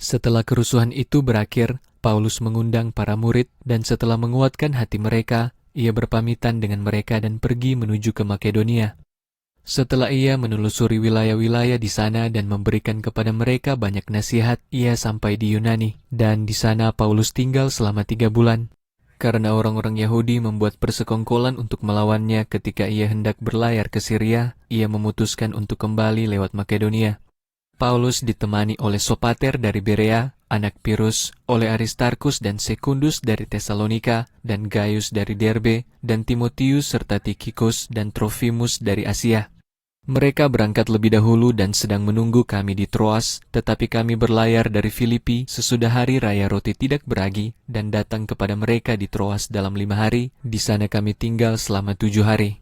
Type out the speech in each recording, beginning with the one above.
Setelah kerusuhan itu berakhir, Paulus mengundang para murid dan setelah menguatkan hati mereka, ia berpamitan dengan mereka dan pergi menuju ke Makedonia. Setelah ia menelusuri wilayah-wilayah di sana dan memberikan kepada mereka banyak nasihat, ia sampai di Yunani, dan di sana Paulus tinggal selama 3 bulan. Karena orang-orang Yahudi membuat persekongkolan untuk melawannya ketika ia hendak berlayar ke Syria, ia memutuskan untuk kembali lewat Makedonia. Paulus ditemani oleh Sopater dari Berea, anak Pirus, oleh Aristarkus dan Sekundus dari Tesalonika, dan Gaius dari Derbe, dan Timotius serta Tikhikus dan Trofimus dari Asia. Mereka berangkat lebih dahulu dan sedang menunggu kami di Troas, tetapi kami berlayar dari Filipi sesudah hari raya roti tidak beragi, dan datang kepada mereka di Troas dalam 5 hari, di sana kami tinggal selama 7 hari.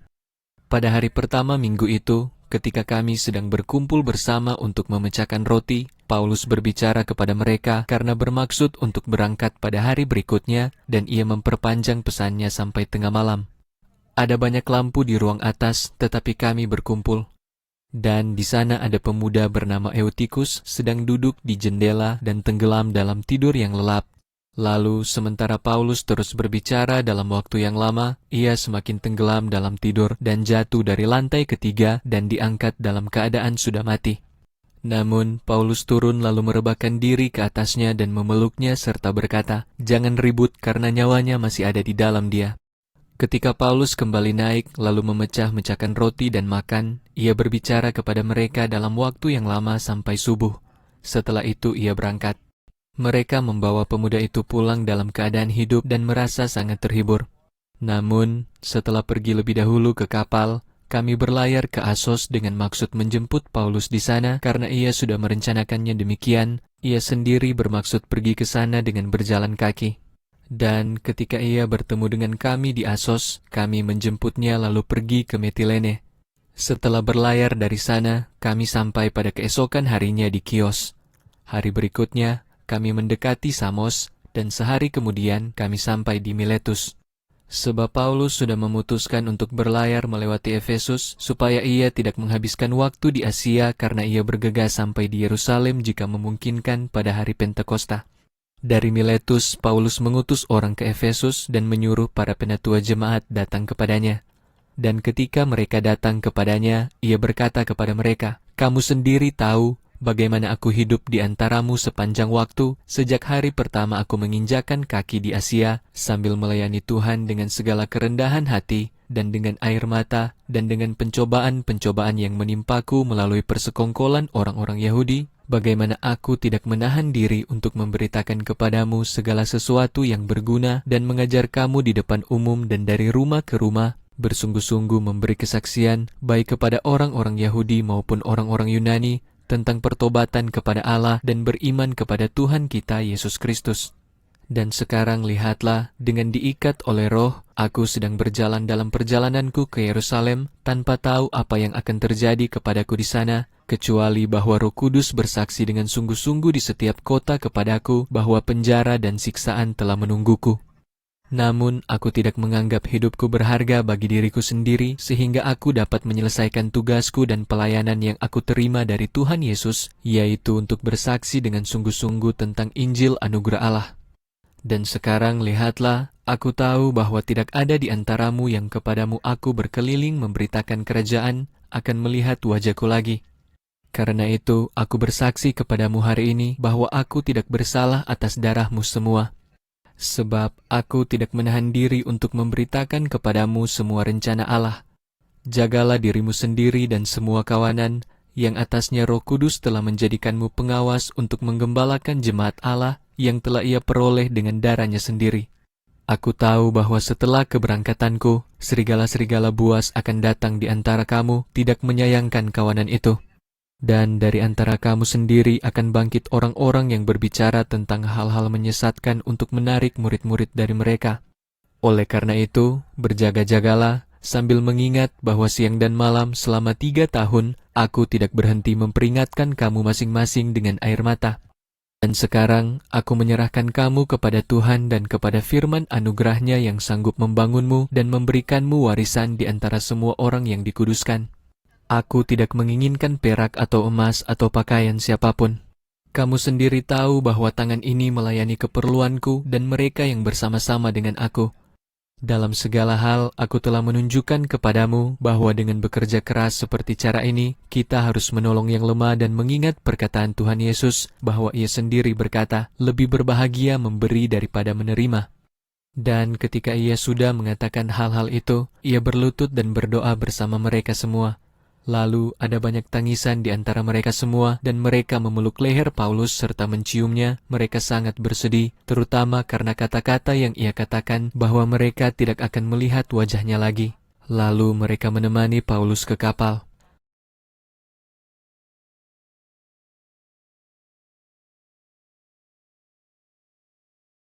Pada hari pertama minggu itu, ketika kami sedang berkumpul bersama untuk memecahkan roti, Paulus berbicara kepada mereka karena bermaksud untuk berangkat pada hari berikutnya, dan ia memperpanjang pesannya sampai tengah malam. Ada banyak lampu di ruang atas, tetapi kami berkumpul. Dan di sana ada pemuda bernama Eutikus sedang duduk di jendela dan tenggelam dalam tidur yang lelap. Lalu sementara Paulus terus berbicara dalam waktu yang lama, ia semakin tenggelam dalam tidur dan jatuh dari lantai ketiga dan diangkat dalam keadaan sudah mati. Namun Paulus turun lalu merebahkan diri ke atasnya dan memeluknya serta berkata, "Jangan ribut karena nyawanya masih ada di dalam dia." Ketika Paulus kembali naik lalu memecah-mecahkan roti dan makan, ia berbicara kepada mereka dalam waktu yang lama sampai subuh. Setelah itu ia berangkat. Mereka membawa pemuda itu pulang dalam keadaan hidup dan merasa sangat terhibur. Namun, setelah pergi lebih dahulu ke kapal, kami berlayar ke Asos dengan maksud menjemput Paulus di sana karena ia sudah merencanakannya demikian. Ia sendiri bermaksud pergi ke sana dengan berjalan kaki. Dan ketika ia bertemu dengan kami di Asos, kami menjemputnya lalu pergi ke Metilene. Setelah berlayar dari sana, kami sampai pada keesokan harinya di Kios. Hari berikutnya, kami mendekati Samos, dan sehari kemudian kami sampai di Miletus. Sebab Paulus sudah memutuskan untuk berlayar melewati Efesus, supaya ia tidak menghabiskan waktu di Asia karena ia bergegas sampai di Yerusalem jika memungkinkan pada hari Pentakosta. Dari Miletus, Paulus mengutus orang ke Efesus dan menyuruh para penatua jemaat datang kepadanya. Dan ketika mereka datang kepadanya, ia berkata kepada mereka, "Kamu sendiri tahu bagaimana aku hidup di antaramu sepanjang waktu, sejak hari pertama aku menginjakkan kaki di Asia, sambil melayani Tuhan dengan segala kerendahan hati, dan dengan air mata, dan dengan pencobaan-pencobaan yang menimpaku melalui persekongkolan orang-orang Yahudi, bagaimana aku tidak menahan diri untuk memberitakan kepadamu segala sesuatu yang berguna dan mengajar kamu di depan umum dan dari rumah ke rumah, bersungguh-sungguh memberi kesaksian baik kepada orang-orang Yahudi maupun orang-orang Yunani tentang pertobatan kepada Allah dan beriman kepada Tuhan kita Yesus Kristus. Dan sekarang lihatlah, dengan diikat oleh Roh, aku sedang berjalan dalam perjalananku ke Yerusalem tanpa tahu apa yang akan terjadi kepadaku di sana, kecuali bahwa Roh Kudus bersaksi dengan sungguh-sungguh di setiap kota kepadaku bahwa penjara dan siksaan telah menungguku. Namun aku tidak menganggap hidupku berharga bagi diriku sendiri sehingga aku dapat menyelesaikan tugasku dan pelayanan yang aku terima dari Tuhan Yesus, yaitu untuk bersaksi dengan sungguh-sungguh tentang Injil anugerah Allah. Dan sekarang lihatlah, aku tahu bahwa tidak ada di antaramu yang kepadamu aku berkeliling memberitakan kerajaan akan melihat wajahku lagi. Karena itu, aku bersaksi kepadamu hari ini bahwa aku tidak bersalah atas darahmu semua. Sebab aku tidak menahan diri untuk memberitakan kepadamu semua rencana Allah. Jagalah dirimu sendiri dan semua kawanan, yang atasnya Roh Kudus telah menjadikanmu pengawas untuk menggembalakan jemaat Allah yang telah ia peroleh dengan darahnya sendiri. Aku tahu bahwa setelah keberangkatanku, serigala-serigala buas akan datang di antara kamu, tidak menyayangkan kawanan itu. Dan dari antara kamu sendiri akan bangkit orang-orang yang berbicara tentang hal-hal menyesatkan untuk menarik murid-murid dari mereka. Oleh karena itu, berjaga-jagalah, sambil mengingat bahwa siang dan malam selama 3 tahun, aku tidak berhenti memperingatkan kamu masing-masing dengan air mata. Dan sekarang aku menyerahkan kamu kepada Tuhan dan kepada firman anugerahnya yang sanggup membangunmu dan memberikanmu warisan di antara semua orang yang dikuduskan. Aku tidak menginginkan perak atau emas atau pakaian siapapun. Kamu sendiri tahu bahwa tangan ini melayani keperluanku dan mereka yang bersama-sama dengan aku. Dalam segala hal, aku telah menunjukkan kepadamu bahwa dengan bekerja keras seperti cara ini, kita harus menolong yang lemah dan mengingat perkataan Tuhan Yesus bahwa Ia sendiri berkata, lebih berbahagia memberi daripada menerima. Dan ketika Ia sudah mengatakan hal-hal itu, Ia berlutut dan berdoa bersama mereka semua. Lalu ada banyak tangisan di antara mereka semua, dan mereka memeluk leher Paulus serta menciumnya. Mereka sangat bersedih, terutama karena kata-kata yang ia katakan bahwa mereka tidak akan melihat wajahnya lagi. Lalu mereka menemani Paulus ke kapal.